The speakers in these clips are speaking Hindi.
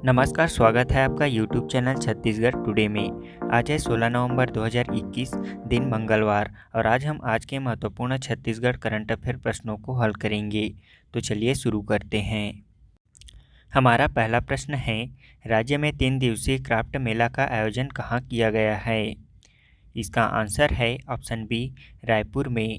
नमस्कार, स्वागत है आपका YouTube चैनल छत्तीसगढ़ टुडे में। आज है 16 नवंबर 2021, दिन मंगलवार, और आज के महत्वपूर्ण छत्तीसगढ़ करंट अफेयर प्रश्नों को हल करेंगे। तो चलिए शुरू करते हैं। हमारा पहला प्रश्न है, राज्य में 3 दिवसीय क्राफ्ट मेला का आयोजन कहाँ किया गया है? इसका आंसर है ऑप्शन बी, रायपुर में।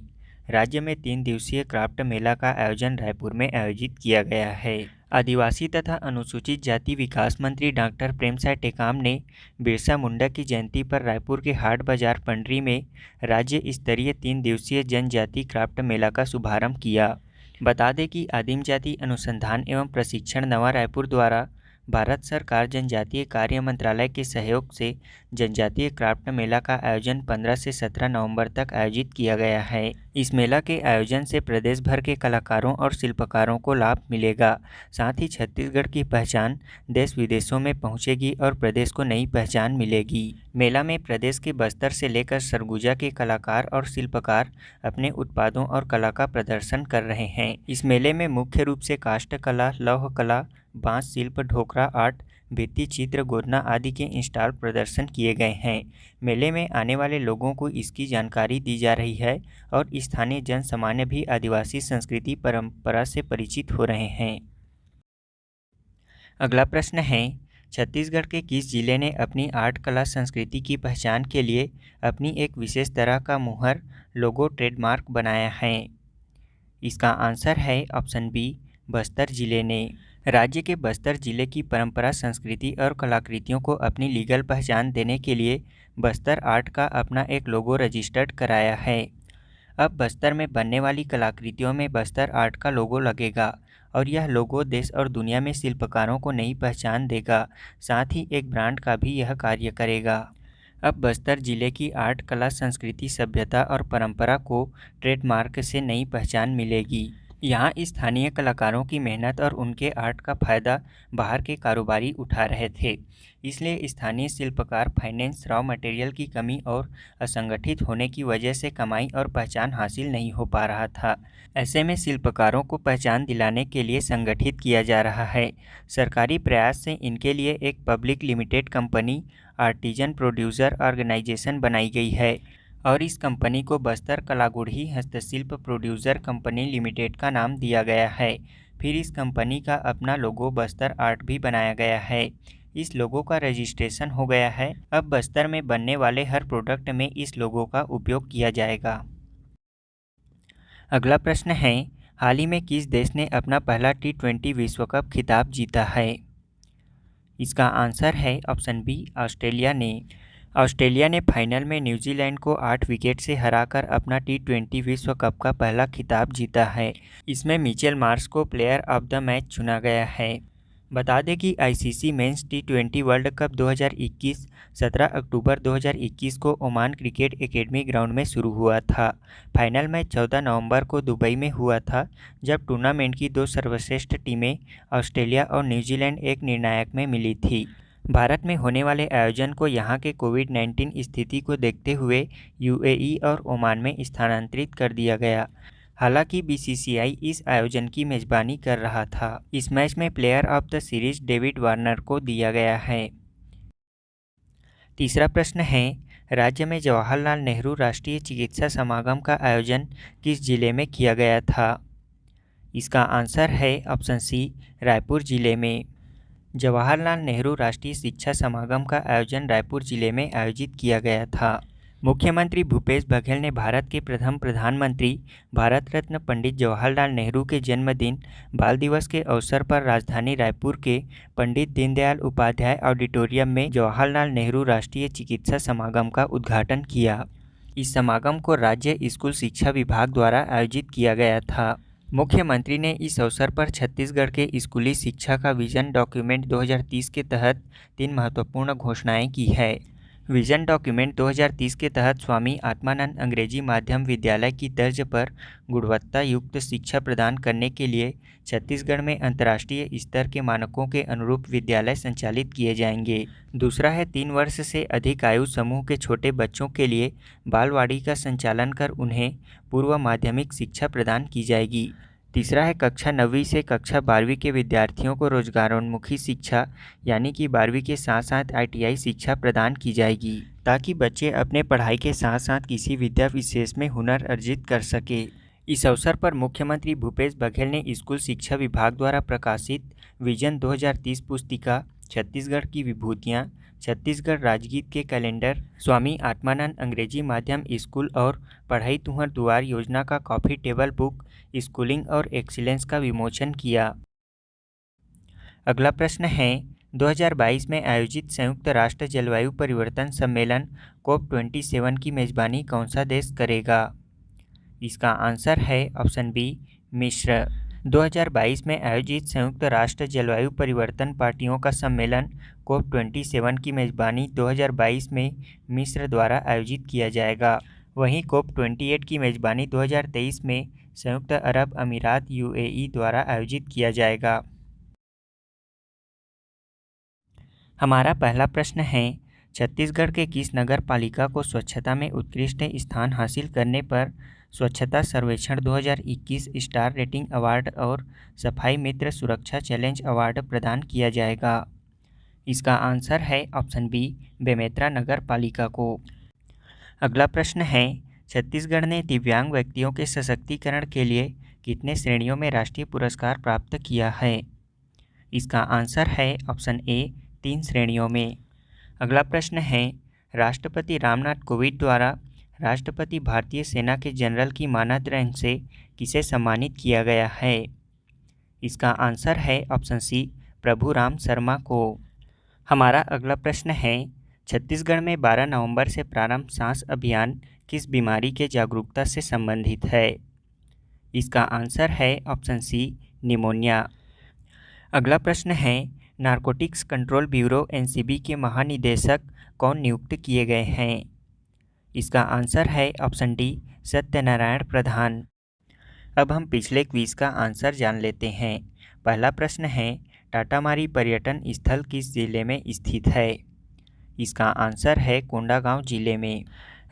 राज्य में 3 दिवसीय क्राफ्ट मेला का आयोजन रायपुर में आयोजित किया गया है। आदिवासी तथा अनुसूचित जाति विकास मंत्री डॉक्टर प्रेमसाय टेकाम ने बिरसा मुंडा की जयंती पर रायपुर के हाट बाजार पंडरी में राज्य स्तरीय 3 दिवसीय जनजाति क्राफ्ट मेला का शुभारंभ किया। बता दें कि आदिम जाति अनुसंधान एवं प्रशिक्षण नवा रायपुर द्वारा भारत सरकार जनजातीय कार्य मंत्रालय के सहयोग से जनजातीय क्राफ्ट मेला का आयोजन 15 से 17 नवंबर तक आयोजित किया गया है। इस मेला के आयोजन से प्रदेश भर के कलाकारों और शिल्पकारों को लाभ मिलेगा। साथ ही छत्तीसगढ़ की पहचान देश विदेशों में पहुंचेगी और प्रदेश को नई पहचान मिलेगी। मेला में प्रदेश के बस्तर से लेकर सरगुजा के कलाकार और शिल्पकार अपने उत्पादों और कला का प्रदर्शन कर रहे हैं। इस मेले में मुख्य रूप से काष्ठ कला, लौह कला, बांस शिल्प, ढोकरा आर्ट, भित्ति चित्र, गोदना आदि के इंस्टॉल प्रदर्शन किए गए हैं। मेले में आने वाले लोगों को इसकी जानकारी दी जा रही है और स्थानीय जन सामान्य भी आदिवासी संस्कृति परंपरा से परिचित हो रहे हैं। अगला प्रश्न है, छत्तीसगढ़ के किस जिले ने अपनी आर्ट कला संस्कृति की पहचान के लिए अपनी एक विशेष तरह का मुहर, लोगो, ट्रेडमार्क बनाया है? इसका आंसर है ऑप्शन बी, बस्तर जिले ने। राज्य के बस्तर जिले की परंपरा, संस्कृति और कलाकृतियों को अपनी लीगल पहचान देने के लिए बस्तर आर्ट का अपना एक लोगो रजिस्टर्ड कराया है। अब बस्तर में बनने वाली कलाकृतियों में बस्तर आर्ट का लोगो लगेगा और यह लोगो देश और दुनिया में शिल्पकारों को नई पहचान देगा। साथ ही एक ब्रांड का भी यह कार्य करेगा। अब बस्तर जिले की आर्ट, कला, संस्कृति, सभ्यता और परंपरा को ट्रेडमार्क से नई पहचान मिलेगी। यहाँ स्थानीय कलाकारों की मेहनत और उनके आर्ट का फायदा बाहर के कारोबारी उठा रहे थे। इसलिए स्थानीय शिल्पकार फाइनेंस, रॉ मटेरियल की कमी और असंगठित होने की वजह से कमाई और पहचान हासिल नहीं हो पा रहा था। ऐसे में शिल्पकारों को पहचान दिलाने के लिए संगठित किया जा रहा है। सरकारी प्रयास से इनके लिए एक public limited company artisan producer organisation बनाई गई है और इस कंपनी को बस्तर कलागुड़ी हस्तशिल्प प्रोड्यूसर कंपनी लिमिटेड का नाम दिया गया है। फिर इस कंपनी का अपना लोगो बस्तर आर्ट भी बनाया गया है। इस लोगो का रजिस्ट्रेशन हो गया है। अब बस्तर में बनने वाले हर प्रोडक्ट में इस लोगो का उपयोग किया जाएगा। अगला प्रश्न है, हाल ही में किस देश ने अपना पहला T20 विश्व कप खिताब जीता है? इसका आंसर है ऑप्शन बी, ऑस्ट्रेलिया ने। ऑस्ट्रेलिया ने फाइनल में न्यूजीलैंड को 8 विकेट से हराकर अपना T20 विश्व कप का पहला खिताब जीता है। इसमें मिचेल मार्श को प्लेयर ऑफ द मैच चुना गया है। बता दें कि ICC men's T20 world cup 2021 17 अक्टूबर 2021 को ओमान क्रिकेट एकेडमी ग्राउंड में शुरू हुआ था। फाइनल मैच 14 नवंबर को दुबई में हुआ था, जब टूर्नामेंट की 2 सर्वश्रेष्ठ टीमें ऑस्ट्रेलिया और न्यूजीलैंड एक निर्णायक में मिली थी। भारत में होने वाले आयोजन को यहां के कोविड-19 स्थिति को देखते हुए यूएई और ओमान में स्थानांतरित कर दिया गया। हालांकि बीसीसीआई इस आयोजन की मेजबानी कर रहा था। इस मैच में player of the series David Warner को दिया गया है। तीसरा प्रश्न है, राज्य में जवाहरलाल नेहरू राष्ट्रीय चिकित्सा समागम का आयोजन किस जिले में किया गया था? इसका आंसर है ऑप्शन सी, रायपुर जिले में। जवाहरलाल नेहरू राष्ट्रीय शिक्षा समागम का आयोजन रायपुर जिले में आयोजित किया गया था। मुख्यमंत्री भूपेश बघेल ने भारत के प्रथम प्रधानमंत्री भारत रत्न पंडित जवाहरलाल नेहरू के जन्मदिन बाल दिवस के अवसर पर राजधानी रायपुर के पंडित दीनदयाल उपाध्याय ऑडिटोरियम में जवाहरलाल नेहरू राष्ट्रीय चिकित्सा समागम का उद्घाटन किया। इस समागम को राज्य स्कूल शिक्षा विभाग द्वारा आयोजित किया गया था। मुख्यमंत्री ने इस अवसर पर छत्तीसगढ़ के स्कूली शिक्षा का विजन डॉक्यूमेंट 2030 के तहत 3 महत्वपूर्ण घोषणाएं की है। विजन डॉक्यूमेंट 2030 के तहत स्वामी आत्मानंद अंग्रेजी माध्यम विद्यालय की तर्ज पर गुणवत्ता युक्त शिक्षा प्रदान करने के लिए छत्तीसगढ़ में अंतर्राष्ट्रीय स्तर के मानकों के अनुरूप विद्यालय संचालित किए जाएंगे। दूसरा है 3 वर्ष से अधिक आयु समूह के छोटे बच्चों के लिए बालवाड़ी का संचालन कर उन्हें पूर्व माध्यमिक शिक्षा प्रदान की जाएगी। तीसरा है कक्षा 9वीं से कक्षा 12वीं के विद्यार्थियों को रोजगारोन्मुखी शिक्षा यानी कि 12वीं के साथ साथ ITI शिक्षा प्रदान की जाएगी ताकि बच्चे अपने पढ़ाई के साथ साथ किसी विद्या विशेष में हुनर अर्जित कर सके। इस अवसर पर मुख्यमंत्री भूपेश बघेल ने स्कूल शिक्षा विभाग द्वारा प्रकाशित विजन 2030 पुस्तिका, छत्तीसगढ़ की विभूतियाँ, छत्तीसगढ़ राजगीत के कैलेंडर, स्वामी आत्मानंद अंग्रेजी माध्यम स्कूल और पढ़ई तुहर दुआर योजना का कॉफी टेबल बुक स्कूलिंग और एक्सीलेंस का विमोचन किया। अगला प्रश्न है 2022 में आयोजित संयुक्त राष्ट्र जलवायु परिवर्तन सम्मेलन COP27 की मेजबानी कौन सा देश करेगा? इसका आंसर है ऑप्शन बी, मिस्र। 2022 में आयोजित संयुक्त राष्ट्र जलवायु परिवर्तन पार्टियों का सम्मेलन COP27 की मेजबानी 2022 में मिस्र द्वारा आयोजित किया जाएगा। वहीं COP28 की मेजबानी 2023 में संयुक्त अरब अमीरात UAE द्वारा आयोजित किया जाएगा। हमारा पहला प्रश्न है छत्तीसगढ़ के किस नगर पालिका को स्वच्छता में उत्कृष्ट स्थान हासिल करने पर स्वच्छता सर्वेक्षण 2021 स्टार रेटिंग अवार्ड और सफाई मित्र सुरक्षा चैलेंज अवार्ड प्रदान किया जाएगा? इसका आंसर है ऑप्शन बी, बेमेतरा नगर पालिका को। अगला प्रश्न है छत्तीसगढ़ ने दिव्यांग व्यक्तियों के सशक्तिकरण के लिए कितने श्रेणियों में राष्ट्रीय पुरस्कार प्राप्त किया है? इसका आंसर है ऑप्शन ए, 3 श्रेणियों में। अगला प्रश्न है राष्ट्रपति रामनाथ कोविंद द्वारा राष्ट्रपति भारतीय सेना के जनरल की मानद रैंक से किसे सम्मानित किया गया है? इसका आंसर है ऑप्शन सी, प्रभु राम शर्मा को। हमारा अगला प्रश्न है छत्तीसगढ़ में 12 नवंबर से प्रारंभ सांस अभियान किस बीमारी के जागरूकता से संबंधित है? इसका आंसर है ऑप्शन सी, निमोनिया। अगला प्रश्न है नारकोटिक्स कंट्रोल ब्यूरो NCB के महानिदेशक कौन नियुक्त किए गए हैं? इसका आंसर है ऑप्शन डी, सत्यनारायण प्रधान। अब हम पिछले क्विज का आंसर जान लेते हैं। पहला प्रश्न है टाटामारी पर्यटन स्थल किस जिले में स्थित है? इसका आंसर है कोंडागांव जिले में।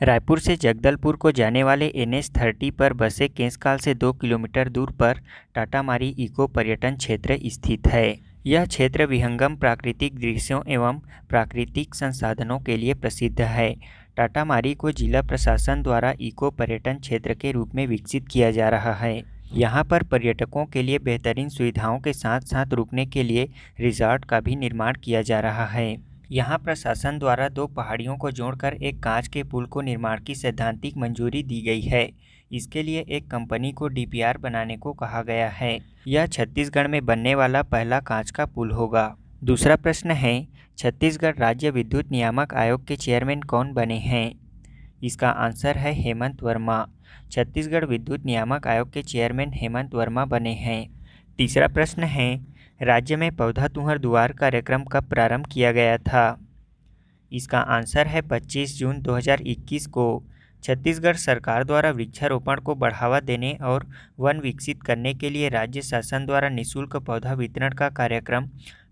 रायपुर से जगदलपुर को जाने वाले NH30 पर बसे केसकाल से 2 किलोमीटर दूर पर टाटामारी इको पर्यटन क्षेत्र स्थित है। यह क्षेत्र विहंगम प्राकृतिक दृश्यों एवं प्राकृतिक संसाधनों के लिए प्रसिद्ध है। टाटामारी को जिला प्रशासन द्वारा इको पर्यटन क्षेत्र के रूप में विकसित किया जा रहा है। यहाँ पर पर्यटकों के लिए बेहतरीन सुविधाओं के साथ साथ रुकने के लिए रिजॉर्ट का भी निर्माण किया जा रहा है। यहाँ प्रशासन द्वारा 2 पहाड़ियों को जोड़कर एक कांच के पुल को निर्माण की सैद्धांतिक मंजूरी दी गई है। इसके लिए एक कंपनी को DPR बनाने को कहा गया है। यह छत्तीसगढ़ में बनने वाला पहला कांच का पुल होगा। दूसरा प्रश्न है छत्तीसगढ़ राज्य विद्युत नियामक आयोग के चेयरमैन कौन बने हैं? इसका आंसर है हेमंत वर्मा। छत्तीसगढ़ विद्युत नियामक आयोग के चेयरमैन हेमंत वर्मा बने हैं। तीसरा प्रश्न है राज्य में पौधा तुहर दुआर कार्यक्रम कब प्रारंभ किया गया था? इसका आंसर है 25 जून 2021 को। छत्तीसगढ़ सरकार द्वारा वृक्षारोपण को बढ़ावा देने और वन विकसित करने के लिए राज्य शासन द्वारा निःशुल्क पौधा वितरण का कार्यक्रम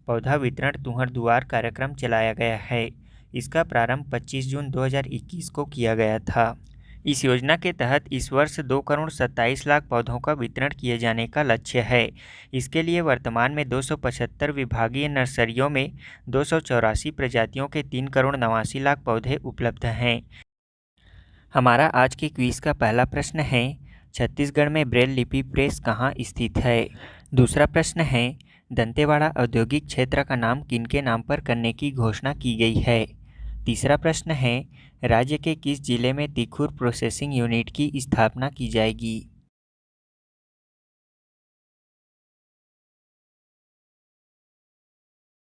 पौधा वितरण तुहर दुआर कार्यक्रम चलाया गया है। इसका प्रारंभ 25 जून 2021 को किया गया था। इस योजना के तहत इस वर्ष 2 करोड़ 27 लाख पौधों का वितरण किए जाने का लक्ष्य है। इसके लिए वर्तमान में 275 विभागीय नर्सरियों में 284 प्रजातियों के 3 करोड़ 89 लाख पौधे उपलब्ध हैं। हमारा आज के क्विज का पहला प्रश्न है छत्तीसगढ़ में ब्रेल लिपि प्रेस कहाँ स्थित है? दूसरा प्रश्न है दंतेवाड़ा औद्योगिक क्षेत्र का नाम किनके नाम पर करने की घोषणा की गई है? तीसरा प्रश्न है राज्य के किस जिले में तिखुर प्रोसेसिंग यूनिट की स्थापना की जाएगी?